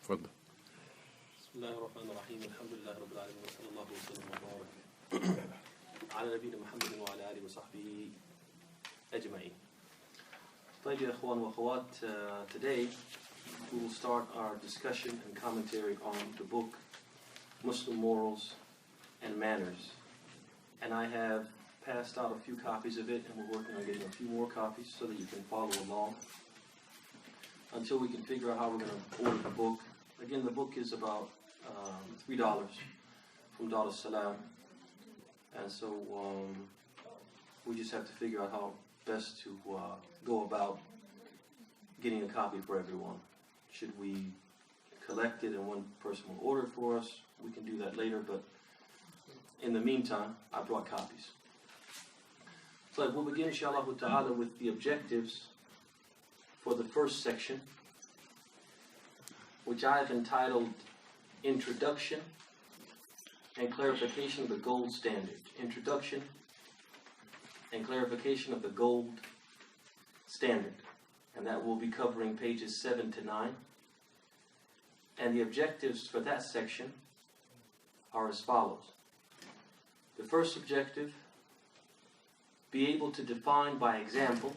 اتفضل. بسم الله الرحمن الرحيم الحمد لله رب العالمين وصلى الله وسلم وبارك على نبينا محمد وعلى آله وصحبه أجمعين. طيب يا إخوان وأخوات, today we will start our discussion and commentary on the book Muslim Morals and Manners. And I have passed out a few copies of it, and we're working on getting a few more copies so that you can follow along until we can figure out how we're going to order the book. Again, the book is about $3 from Dar es Salaam, and so we just have to figure out how best to go about getting a copy for everyone. Should we collect it and one person will order it for us? We can do that later, but in the meantime, I brought copies. So we'll begin, inshallah ta'ala, with the objectives for the first section, which I have entitled Introduction and Clarification of the Gold Standard. Introduction and Clarification of the Gold Standard. And that will be covering pages 7 to 9. And the objectives for that section are as follows. The first objective, be able to define by example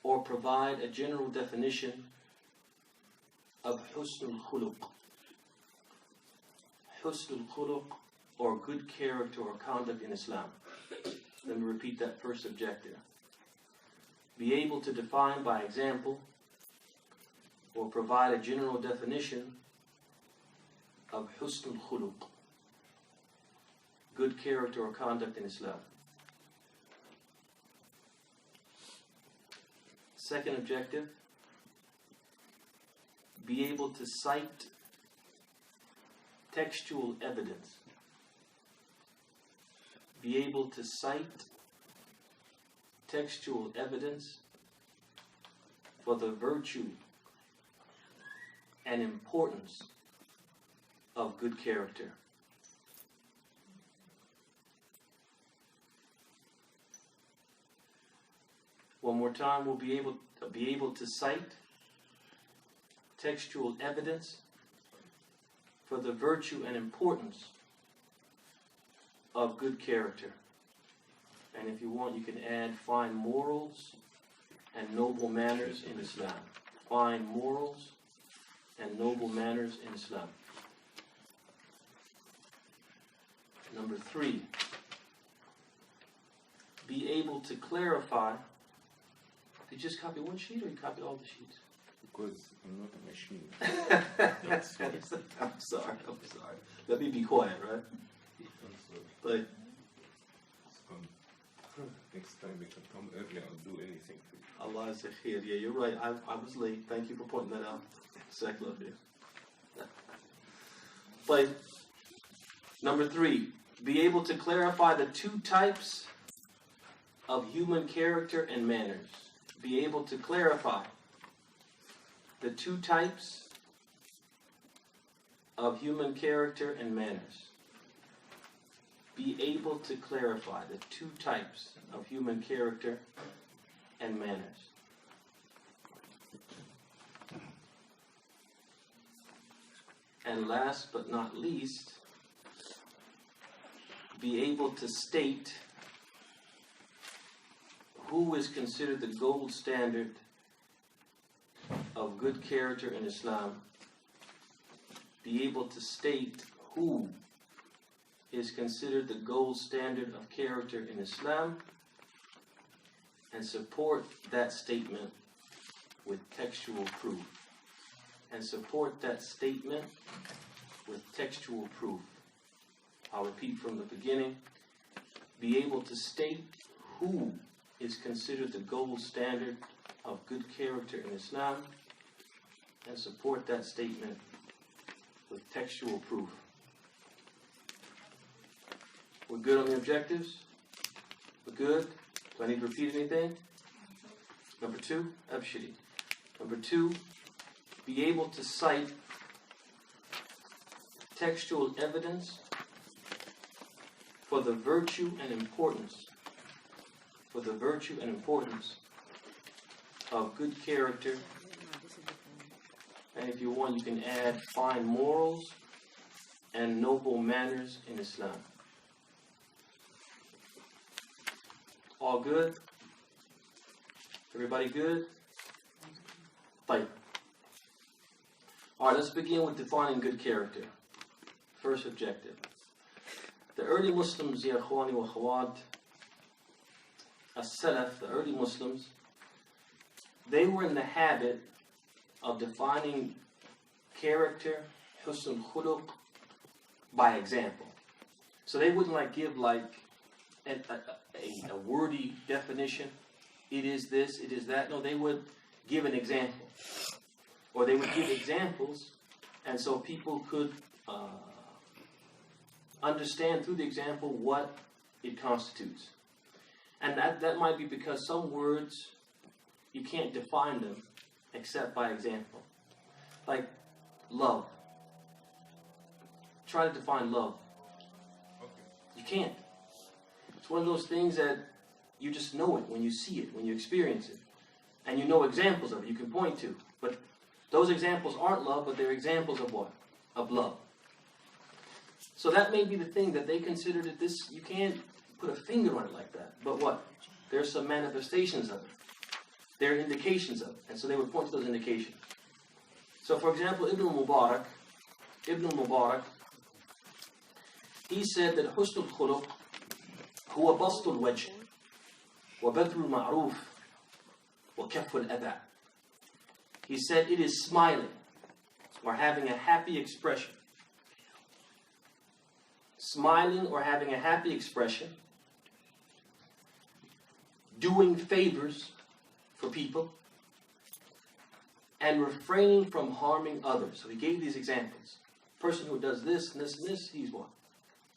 or provide a general definition of husn al-khuluq. Husn al-khuluq, or good character or conduct in Islam. Let me repeat that first objective. Be able to define by example or provide a general definition of husn al-khuluq, good character or conduct in Islam. Second objective, be able to cite textual evidence. Be able to cite textual evidence for the virtue and importance of good character. One more time, we'll be able to cite textual evidence for the virtue and importance of good character. And if you want, you can add fine morals and noble manners in Islam. Fine morals and noble manners in Islam. Number 3, be able to clarify. Did you just copy one sheet or you copied all the sheets? Because I'm not a machine. I'm sorry. Let me be quiet, right? But next time we can come early, I'll do anything for you. Allah is a khair. Yeah, you're right. I was late. Thank you for pointing that out. Exactly. But number 3, be able to clarify the 2 types of human character and manners. Be able to clarify the 2 types of human character and manners. Be able to clarify the 2 types of human character and manners. And last but not least, be able to state who is considered the gold standard of good character in Islam. Be able to state who is considered the gold standard of character in Islam and support that statement with textual proof. And support that statement with textual proof. I'll repeat from the beginning. Be able to state who is considered the gold standard of good character in Islam and support that statement with textual proof. We're good on the objectives? We're good? Do I need to repeat anything? Number 2, Abshiri. Number 2, be able to cite textual evidence for the virtue and importance of good character And if you want, you can add fine morals and noble manners in Islam. All good? Everybody good? Right. Alright, let's begin with defining good character. First objective. The early Muslims, ya akhwani wa akhawat, as-salaf, the early Muslims, they were in the habit of defining character, husn khuluq, by example. So they wouldn't give a wordy definition. It is this, it is that. No, they would give an example. Or they would give examples, and so people could understand through the example what it constitutes. And that might be because some words, you can't define them except by example. Like love. Try to define love. You can't. It's one of those things that you just know it when you see it, when you experience it. And you know examples of it you can point to. But those examples aren't love, but they're examples of what? Of love. So that may be the thing that they considered that this, you can't put a finger on it like that. But what? There's some manifestations of it. There are indications of it. And so they would point to those indications. So for example, Ibn al-Mubarak, he said that حسن الخلق هو بسط الوجه وبذل المعروف وكف الأذى. He said it is smiling or having a happy expression. Smiling or having a happy expression. Doing favors for people. And refraining from harming others. So he gave these examples. A person who does this and this and this, he's what?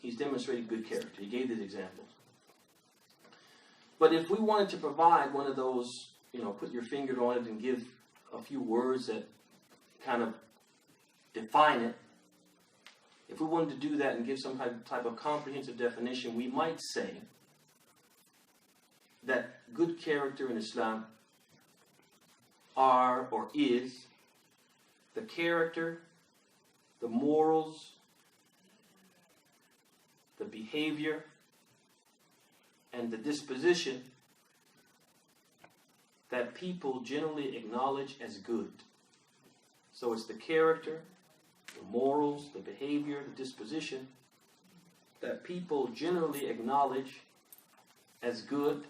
He's demonstrating good character. He gave these examples. But if we wanted to provide one of those, put your finger on it and give a few words that kind of define it, if we wanted to do that and give some type of comprehensive definition, we might say that good character in Islam are or is the character, the morals, the behavior, and the disposition that people generally acknowledge as good. So it's the character, the morals, the behavior, the disposition that people generally acknowledge as good,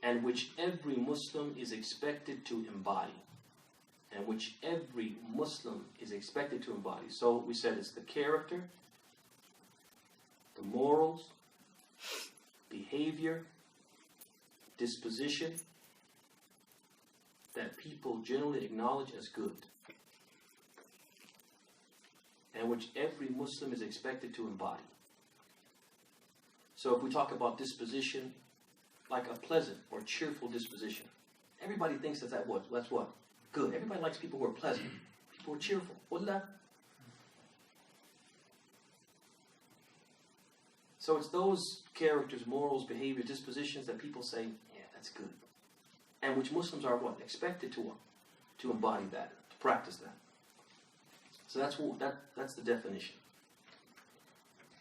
and which every Muslim is expected to embody. And which every Muslim is expected to embody. So we said it's the character, the morals, behavior, disposition that people generally acknowledge as good. And which every Muslim is expected to embody. So if we talk about disposition, like a pleasant or cheerful disposition, everybody thinks that's what? Good. Everybody likes people who are pleasant, people who are cheerful. Wallah. So it's those characters, morals, behavior, dispositions that people say, yeah, that's good. And which Muslims are what? Expected to what? To embody that, to practice that. So that's the definition.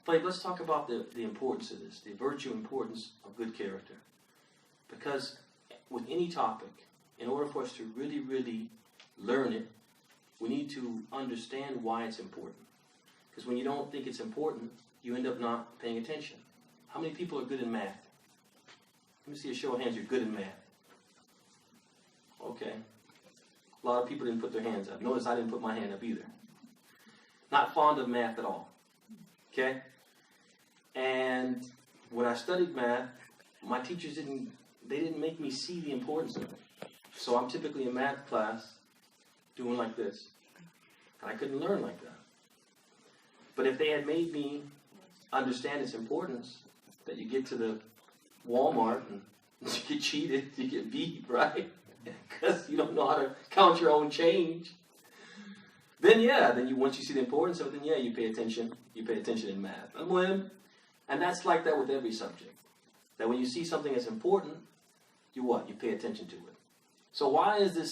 But let's talk about the importance of this, the virtue importance of good character. Because with any topic, in order for us to really, really learn it, we need to understand why it's important. Because when you don't think it's important, you end up not paying attention. How many people are good in math? Let me see a show of hands, you're good in math. Okay. A lot of people didn't put their hands up. Notice I didn't put my hand up either. Not fond of math at all. Okay? And when I studied math, my teachers didn't make me see the importance of it. So I'm typically in math class doing like this. And I couldn't learn like that. But if they had made me understand its importance, that you get to the Walmart and you get cheated, you get beat, right? Because you don't know how to count your own change. Then once you see the importance of it, then you pay attention. You pay attention in math. And that's like that with every subject. That when you see something that's important, you what? You pay attention to it. So why is this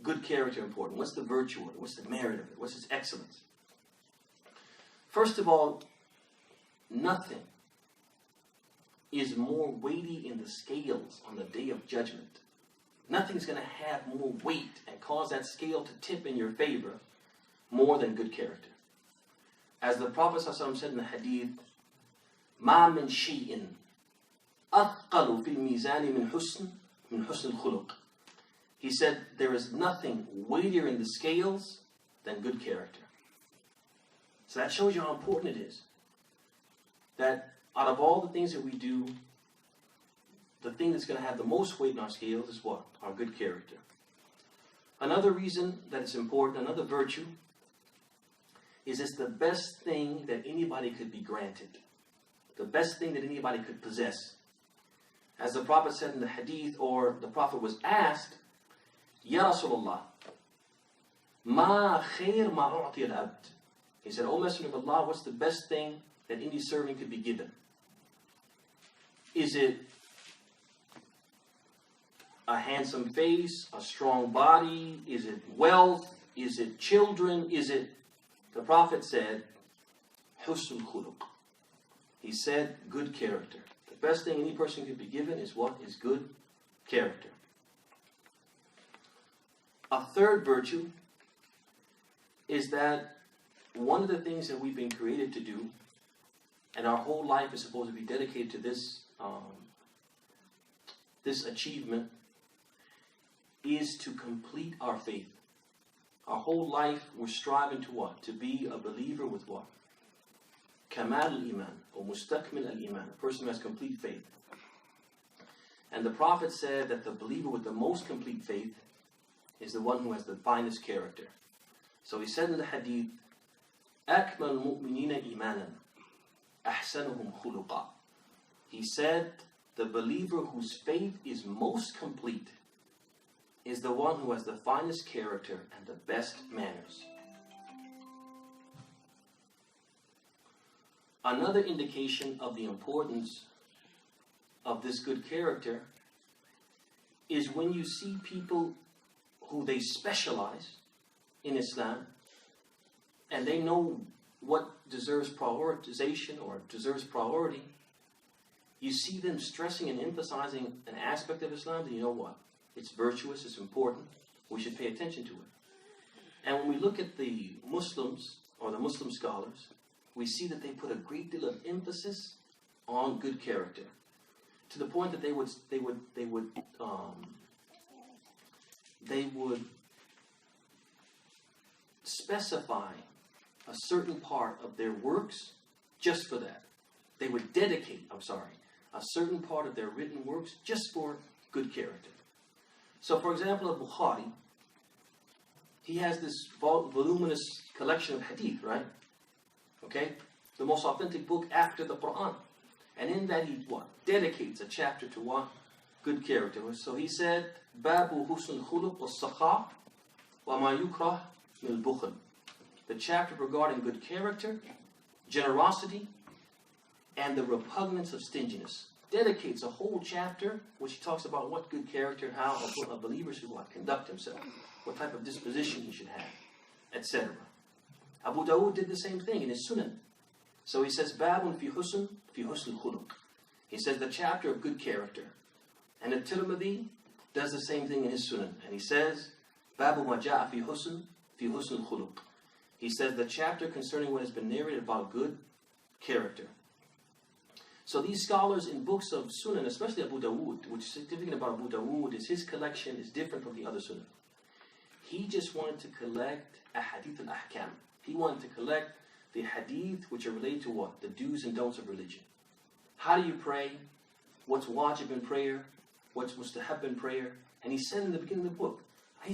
good character important? What's the virtue of it? What's the merit of it? What's its excellence? First of all, nothing is more weighty in the scales on the day of judgment. Nothing's going to have more weight and cause that scale to tip in your favor more than good character. As the Prophet ﷺ said in the hadith, مَا مِنْ شَيْءٍ أَثْقَلُ فِي الْمِيزَانِ مِنْ حُسْنِ الْخُلُقِ. He said, there is nothing weightier in the scales than good character. So that shows you how important it is. That out of all the things that we do, the thing that's going to have the most weight in our scales is what? Our good character. Another reason that it's important, another virtue, is it's the best thing that anybody could be granted. The best thing that anybody could possess. As the Prophet said in the hadith, or the Prophet was asked, Ya Rasulullah, ma khair ma u'ti al-abd. He said, O Messenger of Allah, what's the best thing that any servant could be given? Is it a handsome face, a strong body? Is it wealth? Is it children? Is it... The Prophet said, Husnul khuluq. He said, good character. The best thing any person could be given is what? Is good character. A third virtue is that one of the things that we've been created to do, and our whole life is supposed to be dedicated to this, this achievement, is to complete our faith. Our whole life we're striving to what? To be a believer with what? Kamal al-Iman, or Mustakmil al-Iman, a person who has complete faith. And the Prophet said that the believer with the most complete faith is the one who has the finest character. So he said in the hadith, أَكْمَلُ الْمُؤْمِنِينَ إِيمَانًا أَحْسَنُهُمْ خُلُقًا. He said, the believer whose faith is most complete is the one who has the finest character and the best manners. Another indication of the importance of this good character is when you see people who they specialize in Islam and they know what deserves prioritization or deserves priority. You see them stressing and emphasizing an aspect of Islam, then you know what? It's virtuous, it's important, we should pay attention to it. And when we look at the Muslims, or the Muslim scholars, we see that they put a great deal of emphasis on good character, to the point that they would specify a certain part of their works just for that. They would dedicate, a certain part of their written works just for good character. So, for example, Al-Bukhari, he has this voluminous collection of hadith, right? Okay? The most authentic book after the Quran. And in that he what? Dedicates a chapter to what? Good character. So he said, Babu husn khuluq was-sakha wa ma yukrah min al-bukhl. The chapter regarding good character, generosity, and the repugnance of stinginess. Dedicates a whole chapter which he talks about what good character, how a believer should what? Conduct himself, what type of disposition he should have, etc. Abu Dawood did the same thing in his Sunan. So he says, Babun fi husn khuluq. He says the chapter of good character. And At-Tirmidhi does the same thing in his Sunan. And he says, Babu ma ja'a fi husn khuluq. He says the chapter concerning what has been narrated about good character. So these scholars in books of Sunan, especially Abu Dawood, which is significant about Abu Dawood is his collection is different from the other Sunan. He just wanted to collect ahadith al-ahkam. He wanted to collect the hadith which are related to what? The do's and don'ts of religion. How do you pray? What's wajib in prayer? What's mustahab in prayer? And he said in the beginning of the book, he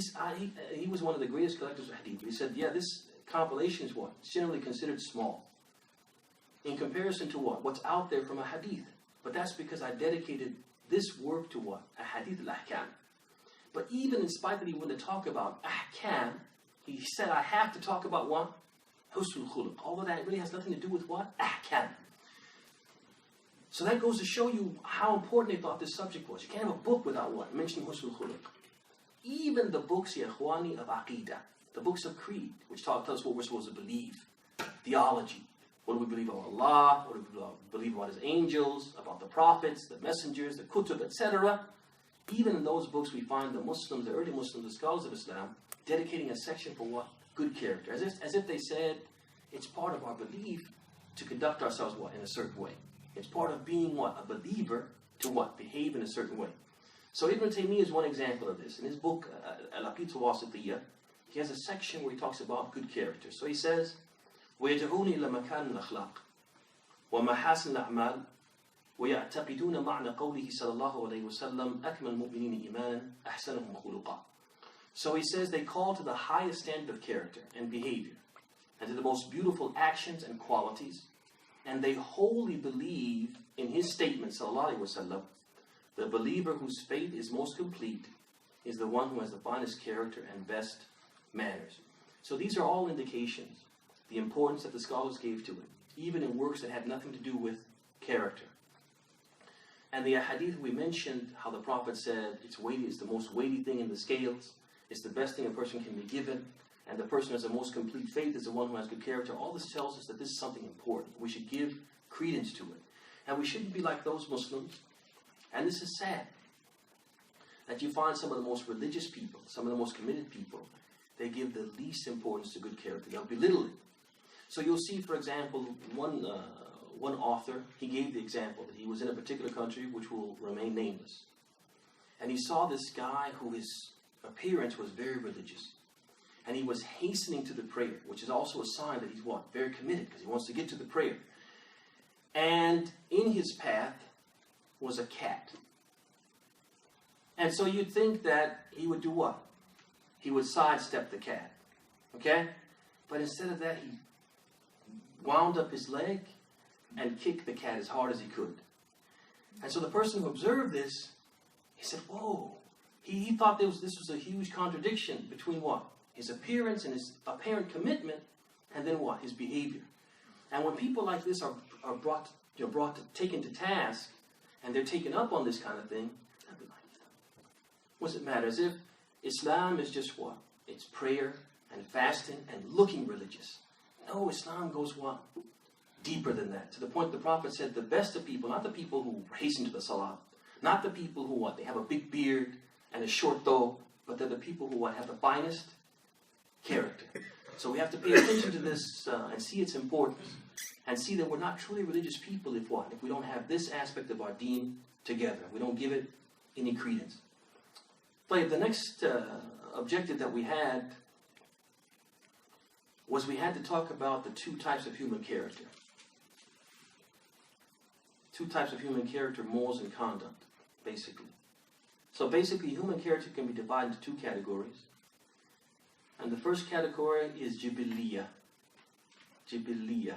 was one of the greatest collectors of hadith. He said, yeah, this compilation is what? It's generally considered small in comparison to what? What's out there from a hadith. But that's because I dedicated this work to what? A hadith al-ahkam. But even in spite that he wanted to talk about ahkam, he said, I have to talk about what? Husnul khuluq. Although that really has nothing to do with what? Ahkam. So that goes to show you how important they thought this subject was. You can't have a book without what? Mentioning Husnul khuluq. even the books, ya ikhwani, of Aqidah, the books of Creed, which tell us what we're supposed to believe, theology, what do we believe about Allah, what do we believe about His angels, about the prophets, the messengers, the kutub, etc. Even in those books we find the Muslims, the early Muslims, the scholars of Islam, dedicating a section for what? Good character. As if they said, it's part of our belief to conduct ourselves what? In a certain way. It's part of being what? A believer to what? Behave in a certain way. So Ibn Taymiyyah is one example of this. In his book, Al-Aqidah al-Wasitiyya, he has a section where he talks about good character. So he says, وَيَدْعُونِ إِلَى مَكَانِ الْأَخْلَاقِ وَمَحَاسِنِ الْأَعْمَالِ وَيَعْتَقِدُونَ مَعْنَى قَوْلِهِ صلى الله عليه وسلم أَكْمَلُ الْمُؤْمِنِينَ إِيمَانًا أَحْسَنُهُمْ خُلُقًا. So he says they call to the highest standard of character and behavior, and to the most beautiful actions and qualities, and they wholly believe in his statement, sallallahu alaihi wasallam, the believer whose faith is most complete is the one who has the finest character and best manners. So these are all indications, the importance that the scholars gave to it, even in works that had nothing to do with character. And the hadith we mentioned, how the Prophet said, it's weighty, it's the most weighty thing in the scales, it's the best thing a person can be given, and the person who has the most complete faith is the one who has good character. All this tells us that this is something important. We should give credence to it. And we shouldn't be like those Muslims, and this is sad, that you find some of the most religious people, some of the most committed people, they give the least importance to good character. They'll belittle it. So you'll see, for example, one author, he gave the example that he was in a particular country which will remain nameless. And he saw this guy who his appearance was very religious. And he was hastening to the prayer, which is also a sign that he's what? Very committed, because he wants to get to the prayer. And in his path was a cat. And so you'd think that he would do what? He would sidestep the cat. Okay? But instead of that, he wound up his leg and kicked the cat as hard as he could. And so the person who observed this, he said, whoa. He thought this was a huge contradiction between what? His appearance and his apparent commitment, and then what? His behavior. And when people like this are taken to task, and they're taken up on this kind of thing, they'll be like, what's it matter? As if Islam is just what? It's prayer and fasting and looking religious. No, Islam goes what? Deeper than that. To the point the Prophet said the best of people, not the people who hasten to the salah, not the people who what? They have a big beard and a short though, but they're the people who what? Have the finest character. So we have to pay attention to this and see its importance, and see that we're not truly religious people if what? If we don't have this aspect of our deen together. We don't give it any credence. But the next objective that we had was we had to talk about the two types of human character. Two types of human character, morals and conduct, basically. So basically, human character can be divided into two categories. And the first category is jibiliya. Jibiliya.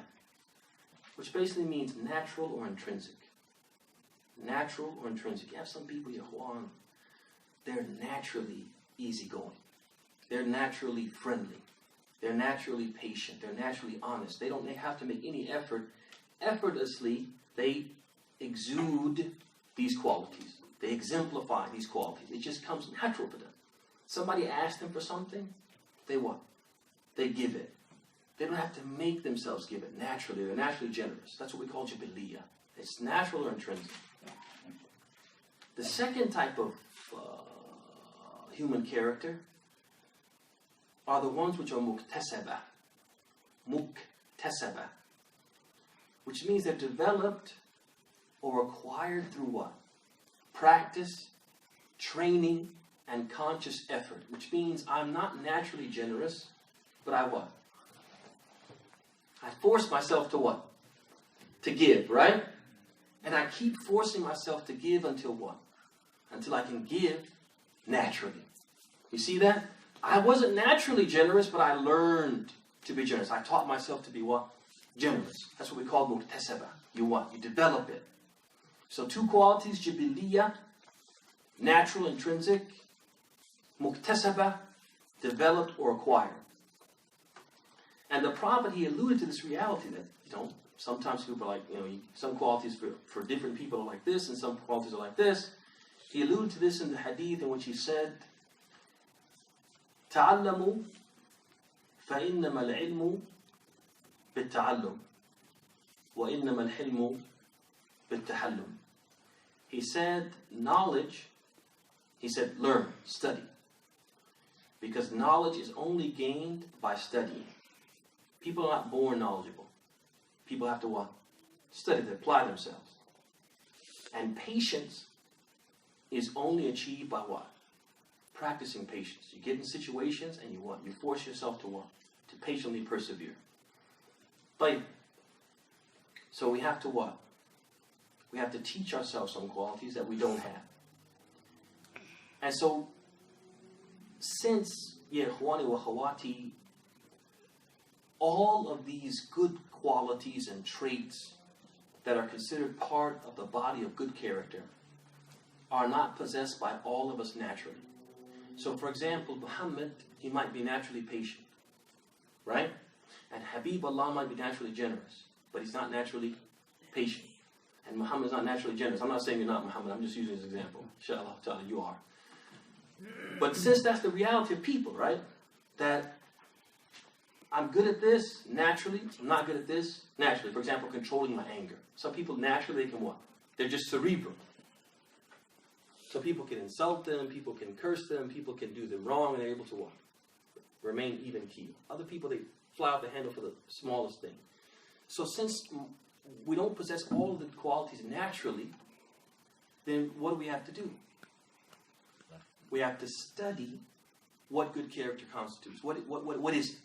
Which basically means natural or intrinsic. Natural or intrinsic. You have some people, Yahwan, they're naturally easygoing. They're naturally friendly. They're naturally patient. They're naturally honest. They don't have to make any effort. Effortlessly, they exude these qualities. They exemplify these qualities. It just comes natural to them. Somebody asks them for something, they what? They give it. They don't have to make themselves give it naturally. They're naturally generous. That's what we call jibiliya. It's natural or intrinsic. The second type of human character are the ones which are muktasaba. Muktasaba. Which means they're developed or acquired through what? Practice, training, and conscious effort. Which means I'm not naturally generous, but I what? I force myself to what? To give, right? And I keep forcing myself to give until what? Until I can give naturally. You see that? I wasn't naturally generous, but I learned to be generous. I taught myself to be what? Generous. That's what we call muktasaba. You what? You develop it. So two qualities, jibiliya, natural, intrinsic, muktasaba, developed or acquired. And the Prophet, he alluded to this reality that, sometimes people are like, some qualities for different people are like this, and some qualities are like this. He alluded to this in the hadith in which he said, تعلموا فإنما العلم بالتعلم وإنما الحلم بالتحلم. He said knowledge, he said learn, study. Because knowledge is only gained by studying. People are not born knowledgeable. People have to what? Study, to apply themselves. And patience is only achieved by what? Practicing patience. You get in situations and you what? You force yourself to what? To patiently persevere. But so we have to what? We have to teach ourselves some qualities that we don't have. And so, since ya ikhwani wa khawati, all of these good qualities and traits that are considered part of the body of good character are not possessed by all of us naturally. So for example, Muhammad, he might be naturally patient, right? And Habibullah might be naturally generous, but he's not naturally patient. And Muhammad's not naturally generous. I'm not saying you're not Muhammad, I'm just using this example. Inshallah ta'ala, you are. But since that's the reality of people, right? That I'm good at this naturally, I'm not good at this naturally. For example, controlling my anger. Some people naturally, they can what? They're just cerebral. So people can insult them, people can curse them, people can do them wrong, and they're able to what? Remain even keel. Other people, they fly off the handle for the smallest thing. So since we don't possess all of the qualities naturally, then what do we have to do? We have to study what good character constitutes. What is it?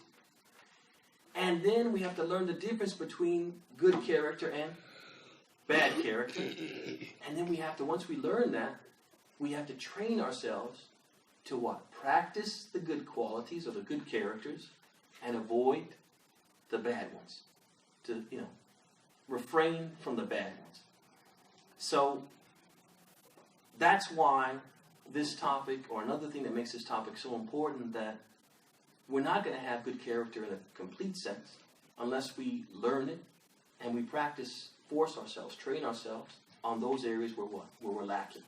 And then we have to learn the difference between good character and bad character. And then we have to, once we learn that, we have to train ourselves to what? Practice the good qualities or the good characters and avoid the bad ones. To, refrain from the bad ones. So that's why this topic, or another thing that makes this topic so important, that we're not going to have good character in a complete sense unless we learn it and we practice, force ourselves, train ourselves on those areas where we're lacking.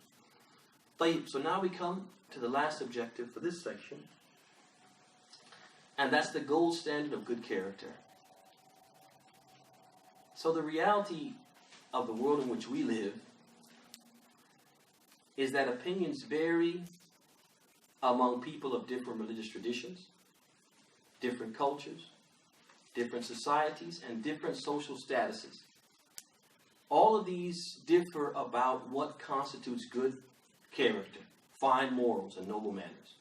So now we come to the last objective for this section, and that's the gold standard of good character. So the reality of the world in which we live is that opinions vary among people of different religious traditions, different cultures, different societies, and different social statuses. All of these differ about what constitutes good character, fine morals, and noble manners.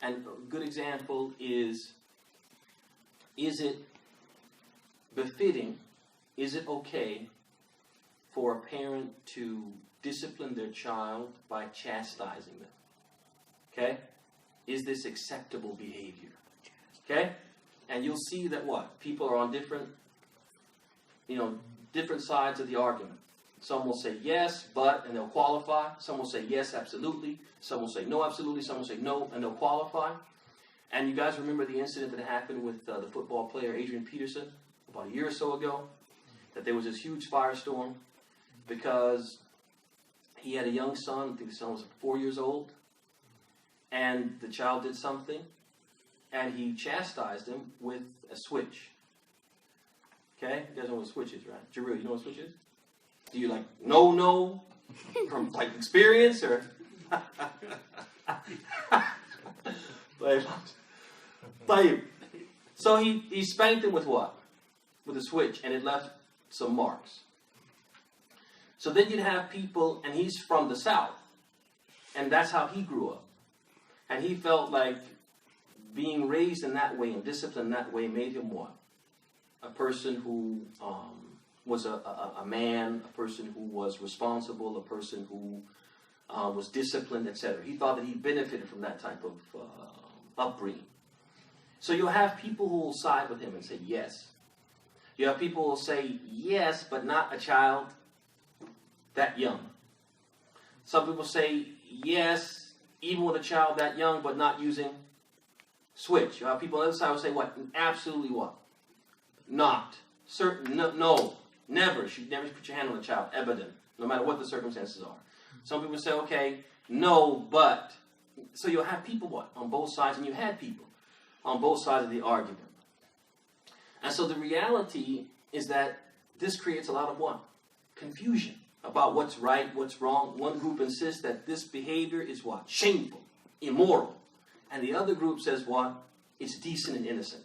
And a good example is it befitting, is it okay for a parent to discipline their child by chastising them? Okay? Is this acceptable behavior? Okay? And you'll see that what? People are on different sides of the argument. Some will say yes, but, and they'll qualify. Some will say yes, absolutely. Some will say no, absolutely. Some will say no, and they'll qualify. And you guys remember the incident that happened with the football player Adrian Peterson about a year or so ago? That there was this huge firestorm because he had a young son. I think the son was 4 years old. And the child did something. And he chastised him with a switch. Okay? You guys know what a switch is, right? Jarrell, you know what a switch is? Do you no from experience or? So he spanked him with what? With a switch, and it left some marks. So then you'd have people, and he's from the South, and that's how he grew up. And he felt like being raised in that way and disciplined that way made him what? A person who was a man, a person who was responsible, a person who was disciplined, etc. He thought that he benefited from that type of upbringing. So you'll have people who will side with him and say yes. You have people who will say yes, but not a child that young. Some people say yes, even with a child that young, but not using switch. You have people on the other side who say what? Absolutely what? Not. Certain, no, never. You should never put your hand on a child, evident, no matter what the circumstances are. Some people say, okay, no, but. So you'll have people what? On both sides, and you had people on both sides of the argument. And so the reality is that this creates a lot of what? Confusion about what's right, what's wrong. One group insists that this behavior is what? Shameful, immoral. And the other group says what? It's decent and innocent.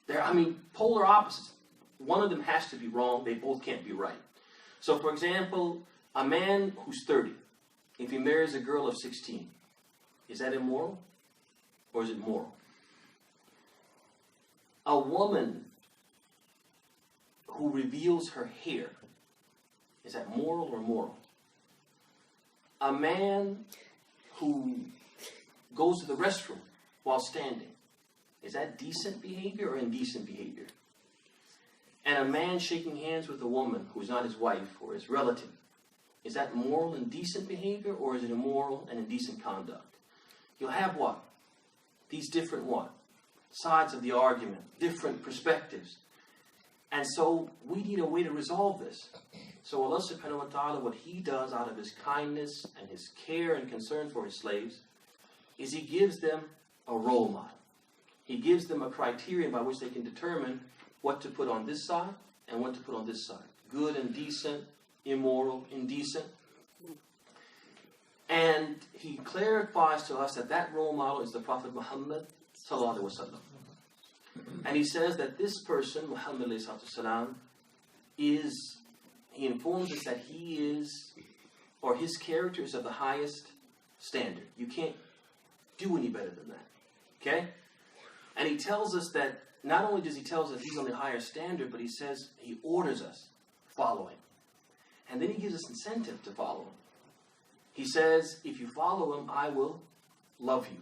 They're, polar opposites. One of them has to be wrong. They both can't be right. So, for example, a man who's 30, if he marries a girl of 16, is that immoral or is it moral? A woman who reveals her hair, is that moral or moral? A man who goes to the restroom while standing, is that decent behavior or indecent behavior? And a man shaking hands with a woman who's not his wife or his relative, is that moral and decent behavior or is it immoral and indecent conduct? You'll have what? These different what? Sides of the argument, different perspectives. And so we need a way to resolve this. So Allah subhanahu wa ta'ala, what He does out of His kindness and His care and concern for His slaves, is He gives them a role model. He gives them a criterion by which they can determine what to put on this side and what to put on this side. Good and decent, immoral, indecent. And He clarifies to us that that role model is the Prophet Muhammad sallallahu alaihi wasallam. And He says that this person, Muhammad ﷺ, is, He informs us that he is, or his character is of the highest standard. You can't do any better than that. Okay? And He tells us that, not only does He tell us that He's on the higher standard, but He says, He orders us, follow Him. And then He gives us incentive to follow Him. He says, if you follow Him, I will love you.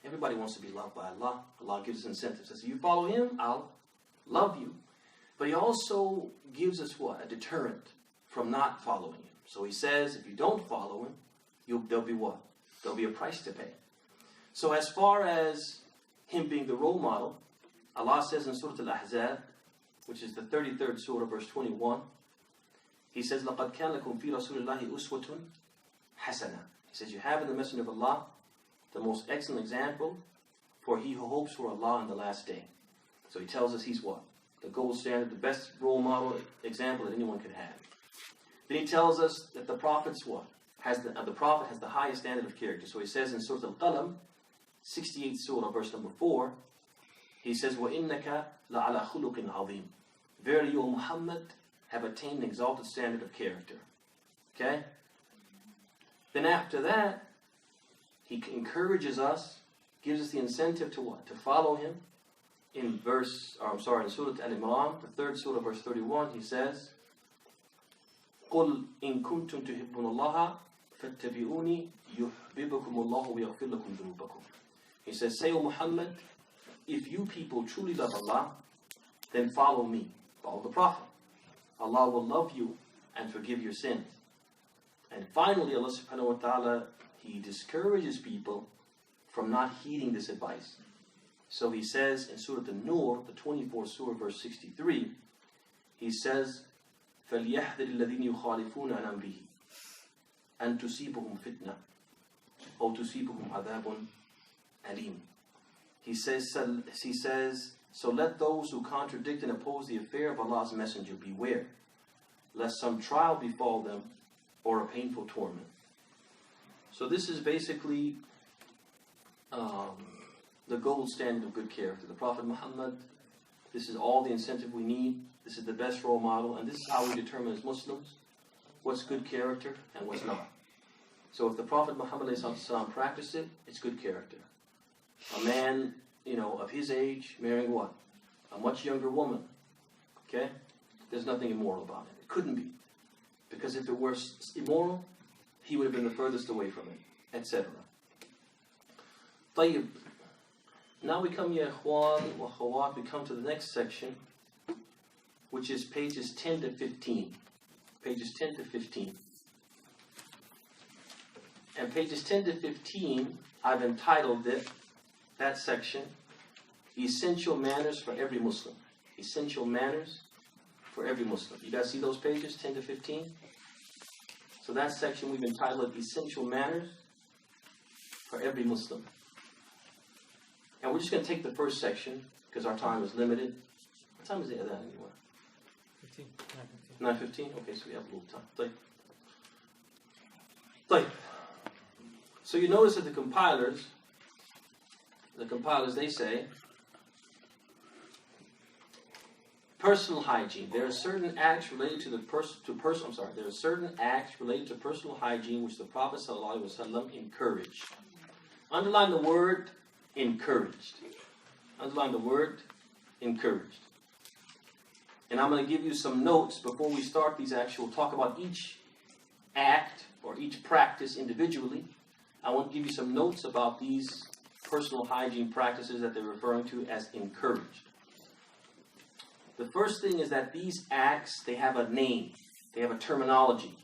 Everybody wants to be loved by Allah. Allah gives us incentives. He says, you follow Him, I'll love you. But He also gives us what? A deterrent from not following Him. So He says, if you don't follow Him, there'll be what? There'll be a price to pay. So as far as Him being the role model, Allah says in Surah Al-Ahzab, which is the 33rd surah, verse 21, He says, لَقَدْ كَانَ لَكُمْ فِي رَسُولِ اللَّهِ أُسْوَةٌ حَسَنَةٌ. He says, you have in the Messenger of Allah the most excellent example for he who hopes for Allah in the last day. So He tells us he's what? The gold standard, the best role model example that anyone could have. Then He tells us that the Prophet's what? The Prophet has the highest standard of character. So He says in Surah Al-Qalam, 68th surah, verse number 4, He says, وَإِنَّكَ لَعَلَى خُلُقٍ عَظِيمٍ. Verily, you, O Muhammad, have attained an exalted standard of character. Okay? Then after that, He encourages us, gives us the incentive to what? To follow Him. In Surah Al-Imran, the 3rd surah, verse 31, He says, قُلْ إِن كُنْتُمْ تُحِبُّونَ اللَّهَ فَاتَّبِعُونِي يُحْبِبُكُمُ اللَّهُ وَيَغْفِرْ لَكُمْ ذُنُوبَكُمْ. He says, say, O Muhammad, if you people truly love Allah, then follow me. Follow the Prophet. Allah will love you and forgive your sins. And finally, Allah subhanahu wa ta'ala, He discourages people from not heeding this advice. So He says in Surah An-Nur, the 24th surah, verse 63, He says, فَلْيَحْذَرِ الَّذِينَ يُخَالِفُونَ عَنْ أَمْرِهِ أَن تُصِيبَهُمْ فِتْنَةٌ أَوْ تُصِيبَهُمْ عَذَابٌ أَلِيمٌ. He says, so let those who contradict and oppose the affair of Allah's Messenger beware, lest some trial befall them or a painful torment. So this is basically the gold standard of good character. The Prophet Muhammad, this is all the incentive we need. This is the best role model. And this is how we determine as Muslims what's good character and what's not. So if the Prophet Muhammad practiced it, it's good character. A man, of his age, marrying what? A much younger woman. Okay? There's nothing immoral about it. It couldn't be. Because if it were immoral, he would have been the furthest away from it, etc. طيب. Now we come, ya ikhwan wa khawat, we come to the next section, which is pages 10 to 15. Pages 10 to 15. And pages 10 to 15, I've entitled that section, Essential Manners for Every Muslim. Essential Manners for Every Muslim. You guys see those pages, 10 to 15? So that section we've entitled Essential Manners for Every Muslim. And we're just going to take the first section because our time is limited. What time is the adhan anyway? 9:15. Okay, so we have a little time. So you notice that the compilers, they say personal hygiene. There are certain acts related to there are certain acts related to personal hygiene which the Prophet ﷺ encouraged. Underline the word encouraged. Underline the word encouraged. And I'm going to give you some notes before we start these acts. We'll talk about each act or each practice individually. I want to give you some notes about these personal hygiene practices that they're referring to as encouraged. The first thing is that these acts, they have a name. They have a terminology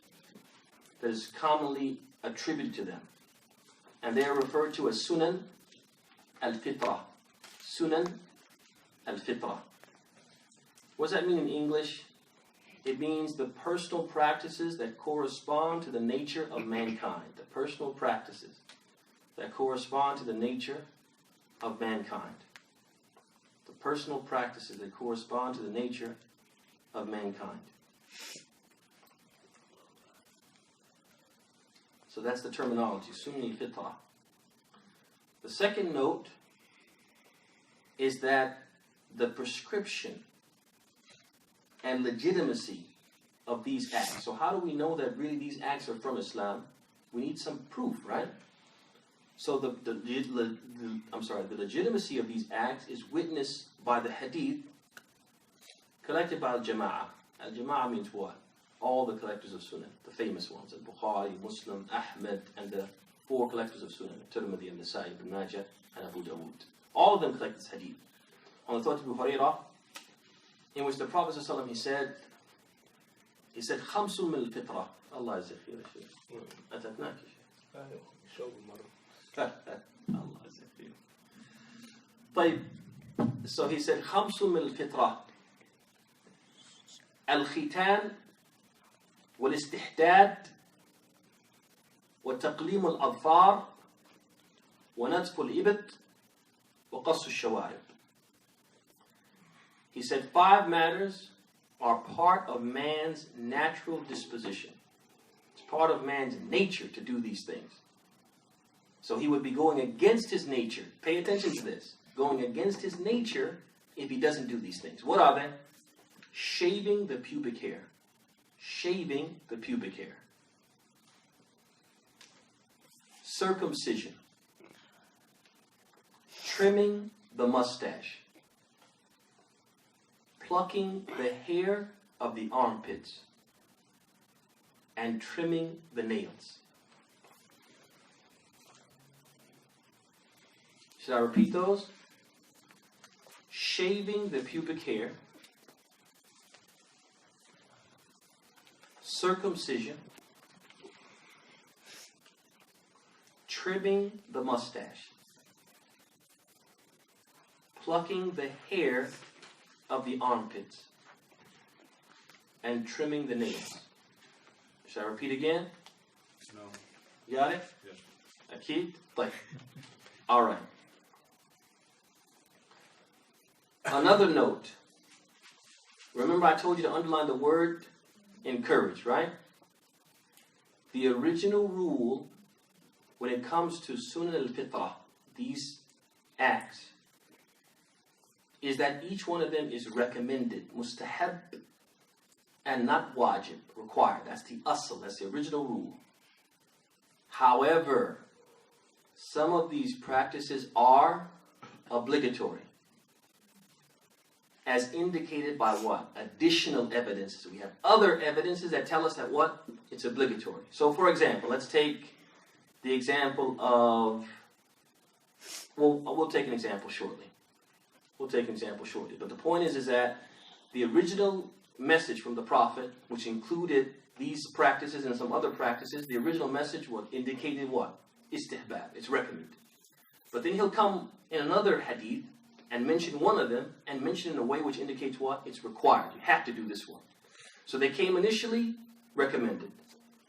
that is commonly attributed to them. And they are referred to as Sunan al-Fitra. Sunan al-Fitra. What does that mean in English? It means the personal practices that correspond to the nature of mankind. The personal practices that correspond to the nature of mankind. The personal practices that correspond to the nature of mankind. So that's the terminology, Sunni Fitra. The second note is that the prescription and legitimacy of these acts. So how do we know that really these acts are from Islam? We need some proof, right? So the legitimacy of these acts is witnessed by the hadith collected by al-Jama'ah. Al-Jama'ah means what? All the collectors of Sunnah, the famous ones, Al-Bukhari, Muslim, Ahmed, and the 4 collectors of Sunnah, Tirmidhi, and Nasa'i, Ibn Majah, and Abu Dawood. All of them collect this hadith. On the thought of Abu Hurairah, in which the Prophet ﷺ, he said, خمس من الفطرة. Allah is خير شيء. أتتناك شيء. Allah is خير. طيب. So he said خمس من الفطرة. الختان والاستحداد وتقليم الأظفار ونتف الإبط وقص الشوارب. He said 5 matters are part of man's natural disposition. It's part of man's nature to do these things. So he would be going against his nature. Pay attention to this. Going against his nature if he doesn't do these things. What are they? Shaving the pubic hair. Shaving the pubic hair. Circumcision. Trimming the mustache. Plucking the hair of the armpits. And trimming the nails. Should I repeat those? Shaving the pubic hair. Circumcision. Trimming the mustache. Plucking the hair of the armpits. And trimming the nails. Should I repeat again? No. Got it? Yes. Akid? طيب. All right. Another note. Remember I told you to underline the word encourage, right? The original rule when it comes to Sunan al-Fitrah, these acts, is that each one of them is recommended, mustahab, and not wajib, required. That's the asl, that's the original rule. However, some of these practices are obligatory. As indicated by what? Additional evidences. We have other evidences that tell us that what? It's obligatory. So for example, let's take the example of, we'll take an example shortly. We'll take an example shortly. But the point is that the original message from the Prophet, which included these practices and some other practices, the original message indicated what? Istihbab. It's recommended. But then he'll come in another hadith and mention one of them, and mention in a way which indicates what? It's required. You have to do this one. So they came initially recommended.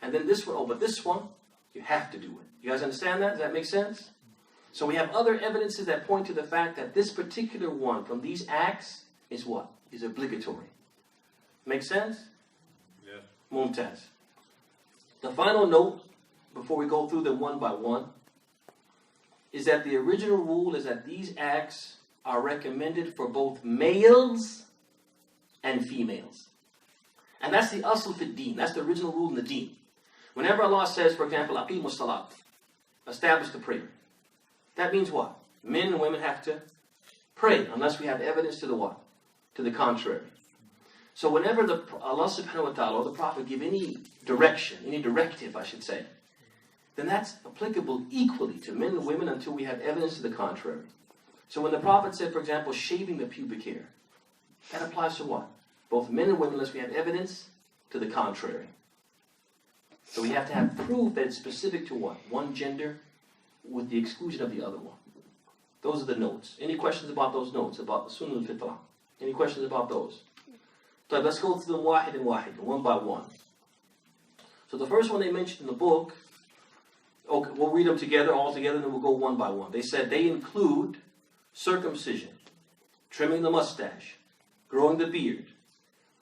And then this one, but this one, you have to do it. You guys understand that? Does that make sense? So we have other evidences that point to the fact that this particular one from these acts is what? Is obligatory. Make sense? Yes. Mumtaz. The final note, before we go through them one by one, is that the original rule is that these acts are recommended for both males and females. And that's the asl fi deen. That's the original rule in the deen. Whenever Allah says, for example, aqimus salat, establish the prayer. That means what? Men and women have to pray, unless we have evidence to the what? To the contrary. So whenever Allah subhanahu wa ta'ala or the Prophet give any direction, any directive I should say, then that's applicable equally to men and women until we have evidence to the contrary. So when the Prophet said, for example, shaving the pubic hair, that applies to what? Both men and women unless we have evidence to the contrary. So we have to have proof that it's specific to what? One gender with the exclusion of the other one. Those are the notes. Any questions about those notes, about the Sunnah al-Fitrah? Any questions about those? So let's go through them one by one. So the first one they mentioned in the book, okay, we'll read them together, all together, and then we'll go one by one. They said they include circumcision, trimming the mustache, growing the beard,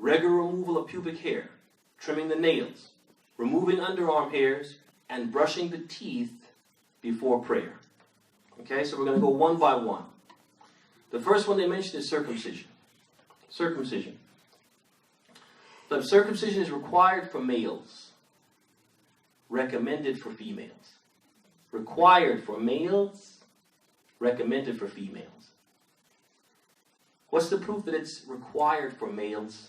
regular removal of pubic hair, trimming the nails, removing underarm hairs, and brushing the teeth before prayer. Okay, so we're going to go one by one. The first one they mentioned is circumcision. Circumcision. So circumcision is required for males, recommended for females. Required for males, recommended for females. What's the proof that it's required for males?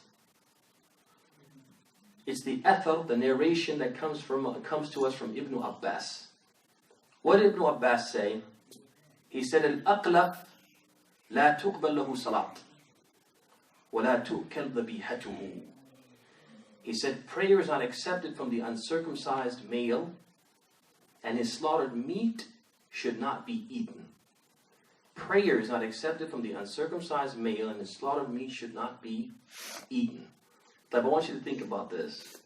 It's the athar, the narration that comes to us from Ibn Abbas. What did Ibn Abbas say? He said, "Al-aqlaf la tuqbal lahu salat, wa la tu'kal dhabihatuhu." He said, prayer is not accepted from the uncircumcised male, and his slaughtered meat should not be eaten. Prayer is not accepted from the uncircumcised male, and his slaughtered meat should not be eaten. But I want you to think about this.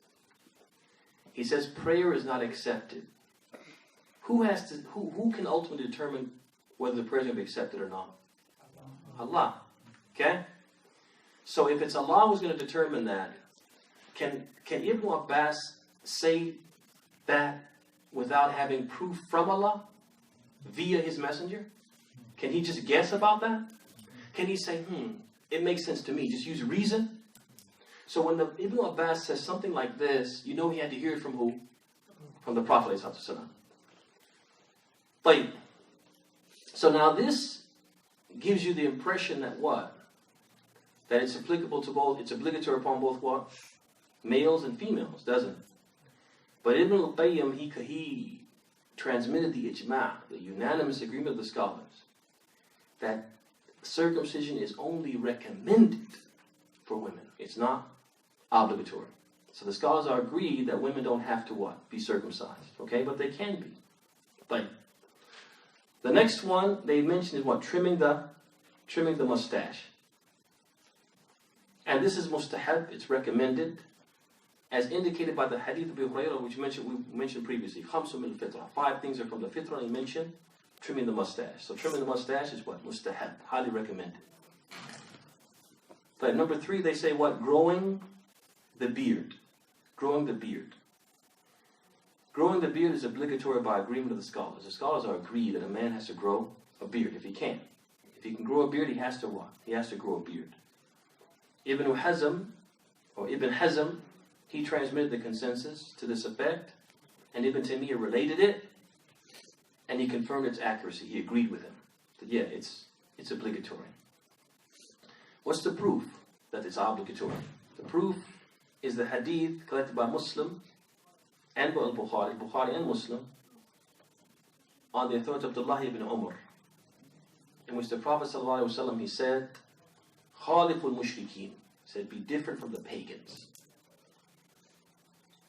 He says prayer is not accepted. Who can ultimately determine whether the prayer is going to be accepted or not? Allah. Okay? So if it's Allah who's going to determine that, can Ibn Abbas say that without having proof from Allah via his messenger? Can he just guess about that? Can he say, it makes sense to me, just use reason? So when Ibn Abbas says something like this, you know he had to hear it from who? From the Prophet ﷺ. But so now this gives you the impression that what? That it's applicable to both, it's obligatory upon both what? Males and females, doesn't it? But Ibn al-Qayyim, he transmitted the ijma', the unanimous agreement of the scholars, that circumcision is only recommended for women. It's not obligatory. So the scholars are agreed that women don't have to what? Be circumcised. Okay? But they can be. But the next one they mentioned is what? Trimming the mustache. And this is mustahab, it's recommended, as indicated by the hadith of Abu Hurairah, which we mentioned previously. Khamsu min al-fitrah. 5 things are from the fitrah, and he mentioned trimming the mustache. So trimming the mustache is what? Mustahab, highly recommended. But number 3, they say what? Growing the beard. Growing the beard. Growing the beard is obligatory by agreement of the scholars. The scholars are agreed that a man has to grow a beard if he can. If he can grow a beard, he has to what? He has to grow a beard. Ibn Hazm, he transmitted the consensus to this effect, and Ibn Taymiyyah related it, and he confirmed its accuracy. He agreed with him that yeah, it's obligatory. What's the proof that it's obligatory? The proof is the hadith collected by Muslim and by Bukhari and Muslim, on the authority of Abdullah ibn Umar, in which the Prophet ﷺ, he said, Khaliful mushrikeen, said, be different from the pagans.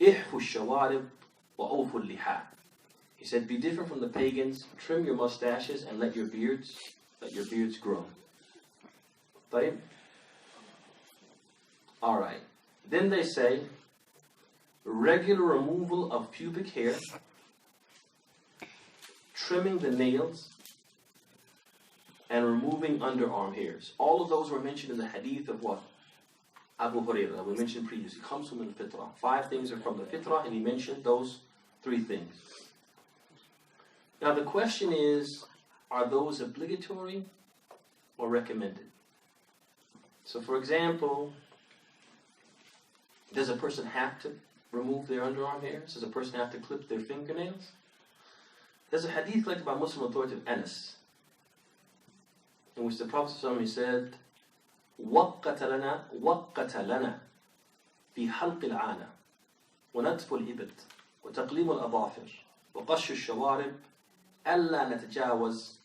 Ihfu shawarib wa awfu liha. He said, be different from the pagans, trim your mustaches and let your beards grow. Right? Alright. Then they say, regular removal of pubic hair, trimming the nails, and removing underarm hairs. All of those were mentioned in the hadith of what? Abu Hurairah, that we mentioned previously. Khamsun min al-fitrah. 5 things are from the fitrah, and he mentioned those 3 things. Now the question is, are those obligatory or recommended? So for example, does a person have to remove their underarm hairs? Does a person have to clip their fingernails? There's a hadith collected by Muslim authority of Anas, in which the Prophet ﷺ said, وَقَّتَ لَنَا فِي حَلْقِ الْعَانَةِ وَنَتْفُ الْإِبِطِ وَتَقْلِيمُ الْأَظَافِرِ وَقَشُّ الشَّوَارِبِ أَلَّا نَتَجَاوَزْ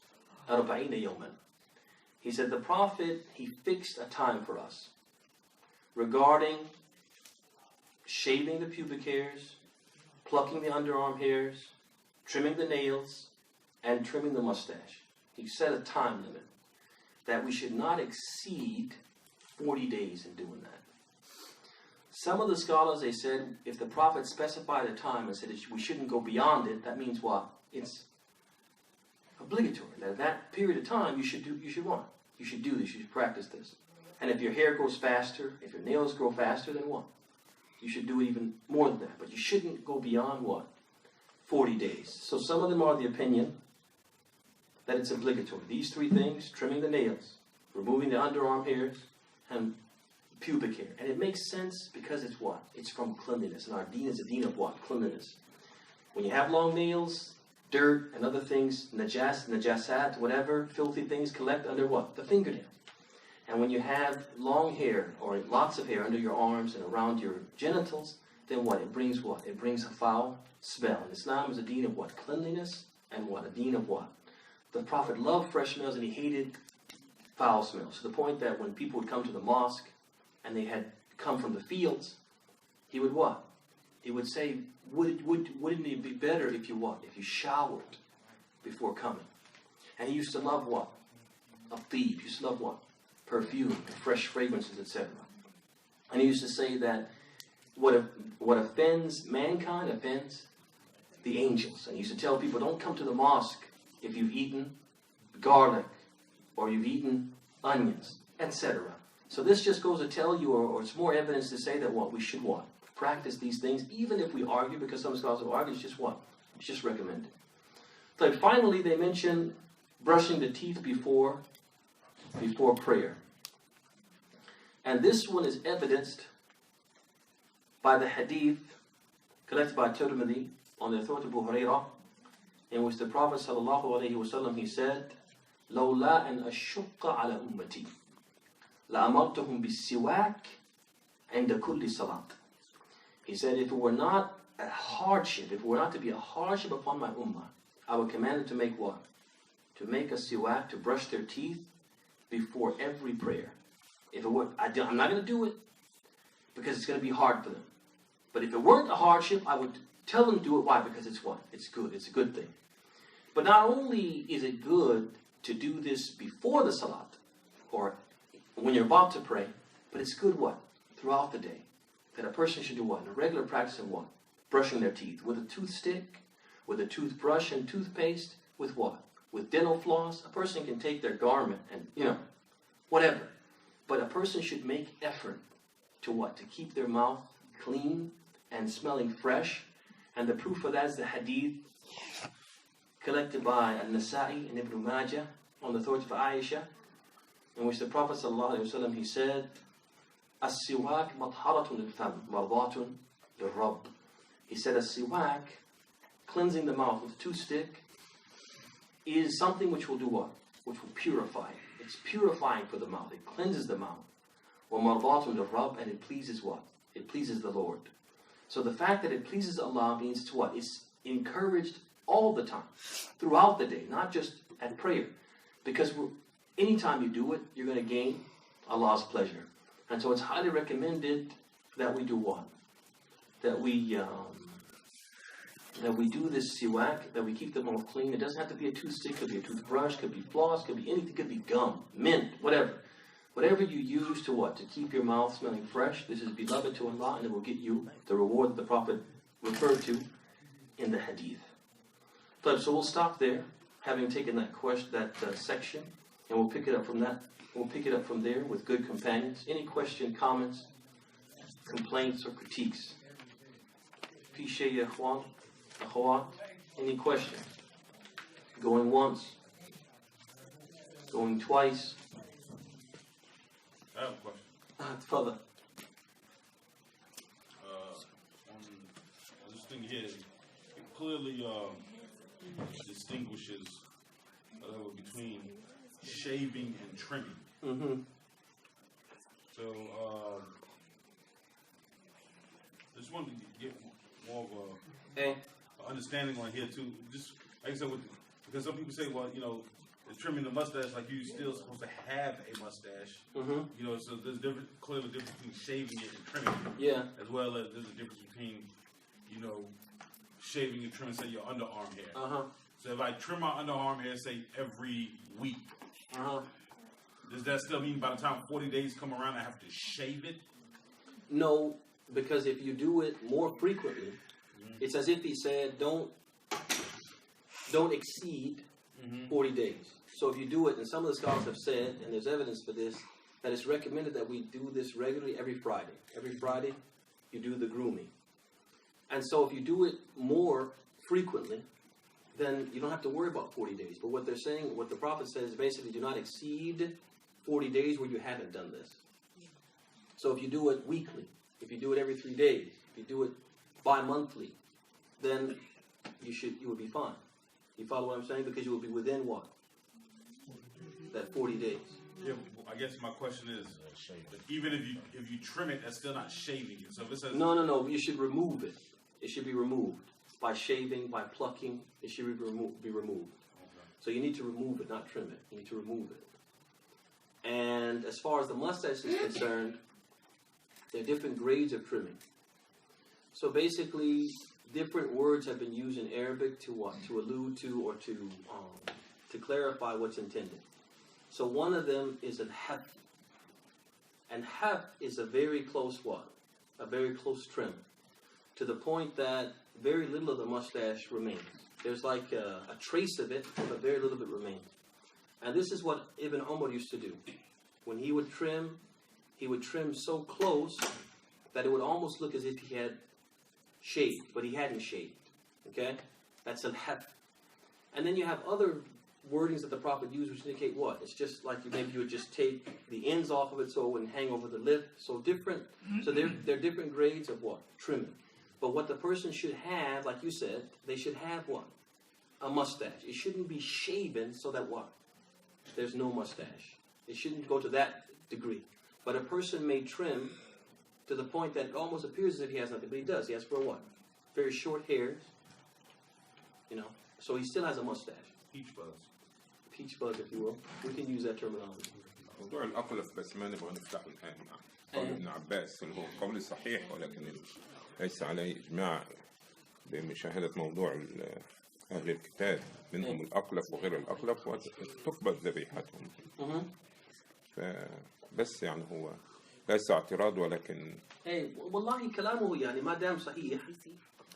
40 يَوْمًا. He said the Prophet, he fixed a time for us regarding shaving the pubic hairs, plucking the underarm hairs, trimming the nails, and trimming the mustache. He set a time limit that we should not exceed 40 days in doing that. Some of the scholars, they said, if the Prophet specified a time and said we shouldn't go beyond it, that means what? It's obligatory. That period of time, you should do this, you should practice this. And if your hair grows faster, if your nails grow faster, then what? You should do even more than that. But you shouldn't go beyond what? 40 days. So some of them are the opinion that it's obligatory. These 3 things, trimming the nails, removing the underarm hairs, and pubic hair. And it makes sense because it's what? It's from cleanliness. And our deen is a deen of what? Cleanliness. When you have long nails, dirt and other things, najasat, whatever, filthy things collect under what? The fingernail. And when you have long hair or lots of hair under your arms and around your genitals, then what? It brings what? It brings a foul smell. And Islam is a deen of what? Cleanliness and what? A deen of what? The Prophet loved fresh smells and he hated foul smells. To the point that when people would come to the mosque and they had come from the fields, he would what? He would say, wouldn't it be better if you what? If you showered before coming? And he used to love what? A thief. He used to love what? Perfume, fresh fragrances, etc. And he used to say that what offends mankind offends the angels. And he used to tell people, don't come to the mosque if you've eaten garlic or you've eaten onions, etc. So this just goes to tell you, or it's more evidence to say that what? We should what? Practice these things, even if we argue, because some scholars will argue, it's just what? It's just recommended. So finally, they mention brushing the teeth before prayer. And this one is evidenced by the hadith collected by Tirmidhi on the authority of Abu Hurairah, in which the Prophet ﷺ, he said, لولا أن أشق على أمتي لأمرتهم بالسواك عند كل صلاة. He said, if it were not a hardship, if it were not to be a hardship upon my ummah, I would command them to make what? To make a siwak, to brush their teeth before every prayer. If it were, I'm not going to do it because it's going to be hard for them. But if it weren't a hardship, I would tell them to do it. Why? Because it's what? It's good. It's a good thing. But not only is it good to do this before the salat, or when you're about to pray, but it's good what? Throughout the day. That a person should do what? A regular practice of what? Brushing their teeth. With a toothstick, with a toothbrush and toothpaste, with what? With dental floss. A person can take their garment and, whatever. But a person should make effort to what? To keep their mouth clean and smelling fresh. And the proof of that is the hadith collected by An-Nasa'i and Ibn Majah on the authority of Aisha, in which the Prophet ﷺ, he said, As-siwak matharatun lil-fam, mardatun lil-rabb. He said, as-siwak, cleansing the mouth with a toothstick, is something which will do what? Which will purify it. It's purifying for the mouth. It cleanses the mouth. Wa mardatun lil-rabb, and it pleases what? It pleases the Lord. So the fact that it pleases Allah means to what? It's encouraged all the time, throughout the day, not just at prayer. Because anytime you do it, you're going to gain Allah's pleasure. And so it's highly recommended that we do what? That we do this siwak, that we keep the mouth clean. It doesn't have to be a toothstick, it could be a toothbrush, could be floss, could be anything, could be gum, mint, whatever. Whatever you use to what? To keep your mouth smelling fresh. This is beloved to Allah, and it will get you the reward that the Prophet referred to in the hadith. So we'll stop there, having taken that section. And we'll pick it up from that. We'll pick it up from there with good companions. Any question, comments, complaints, or critiques? Pishe ya ikhwan, akhawat. Any questions? Going once? Going twice? I have a question. Father. On this thing here, it clearly distinguishes between shaving and trimming. Mm-hmm. So, just wanted to get more of a understanding on here too. Just like I said, because some people say, well, you know, trimming the mustache, like you still supposed to have a mustache. Mm-hmm. You know, so there's clearly difference between shaving it and trimming it. Yeah. As well as there's a difference between, you know, shaving and trimming, say, your underarm hair. Uh-huh. So if I trim my underarm hair, say, every week, Uh-huh. does that still mean by the time 40 days come around, I have to shave it? No, because if you do it more frequently, it's as if he said, don't exceed 40 days. So if you do it, and some of the scholars have said, and there's evidence for this, that it's recommended that we do this regularly every Friday. Every Friday, you do the grooming. And so if you do it more frequently, then you don't have to worry about 40 days. But what they're saying, what the Prophet says, basically do not exceed 40 days where you haven't done this. So if you do it weekly, if you do it every 3 days, if you do it bi-monthly, then you would be fine. You follow what I'm saying? Because you will be within what? That 40 days. Yeah, I guess my question is, even if you trim it, that's still not shaving it. So if it says No. You should remove it. It should be removed by shaving, by plucking. It should be removed. Okay. So you need to remove it, not trim it. You need to remove it. And as far as the mustache is concerned, there are different grades of trimming. So basically, different words have been used in Arabic to what? To allude to or to clarify what's intended. So one of them is al-haf. And haf is a very close what? A very close trim. To the point that very little of the mustache remains. There's like a trace of it, but very little of it remains. And this is what Ibn Umar used to do. When he would trim so close that it would almost look as if he had shaved, but he hadn't shaved. Okay? That's al-haf. And then you have other wordings that the Prophet used which indicate what? It's just like maybe you would just take the ends off of it so it wouldn't hang over the lip. So there are different grades of what? Trimming. But what the person should have, like you said, they should have what? A mustache. It shouldn't be shaven so that what? There's no mustache. It shouldn't go to that degree. But a person may trim to the point that it almost appears as if he has nothing, but he does. He has for what? Very short hairs. You know, so he still has a mustache. peach buzz. Peach buzz, if you will. We can use that terminology. موضوع الأقلف بس ما نبغى نفتحه الآن مع قول ابن عباس اللي هو قول صحيح ولكن ليس عليه إجماع بمشاهدة موضوع أهل الكتاب منهم الأقلف وغير الأقلف وتقبل ذبيحتهم. فبس يعني هو ليس اعتراض ولكن والله كلامه يعني ما دام صحيح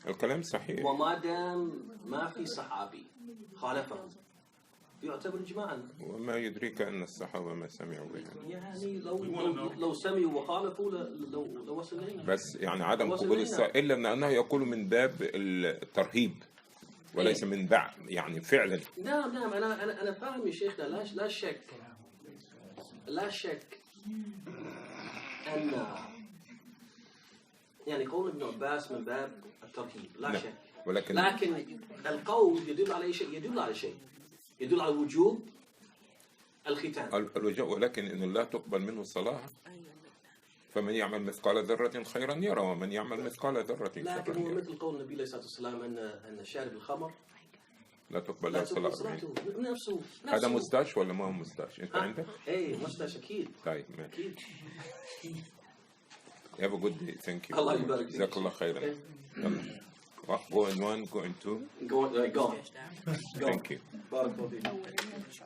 الكلام صحيح وما دام ما في صحابي خالفه يعتبر إجماعا. وما يدريك أن الصحابة ما سمعوا بها. يعني لو سمعوا وخالفوا لو وصل إلينا. بس يعني عدم قبول إلا أنه يقول من باب الترهيب وليس من بعد يعني فعلا. نعم أنا فاهم يا شيخنا لا شك أن يعني قول ابن عباس من باب الترهيب لا شك. لكن القول يدل على شيء يدل على وجوب الختان الوجوب ولكن إنه لا تقبل منه الصلاة فمن يعمل مثقال ذرة خيرا يرى ومن يعمل مثقال ذرة شرا لكن هو مثل قول النبي عليه الصلاة والسلام أن شارب الخمر لا تقبل له صلاته نفسه هذا مستاش ولا ما هو مستاش أنت عندك؟ إيه مستاش أكيد طيب ماشي. Have a good day. Thank you. الله يبارك فيك. جزاك الله خيرا. Going one, going two. Go on. Thank you. بارك الله فيك.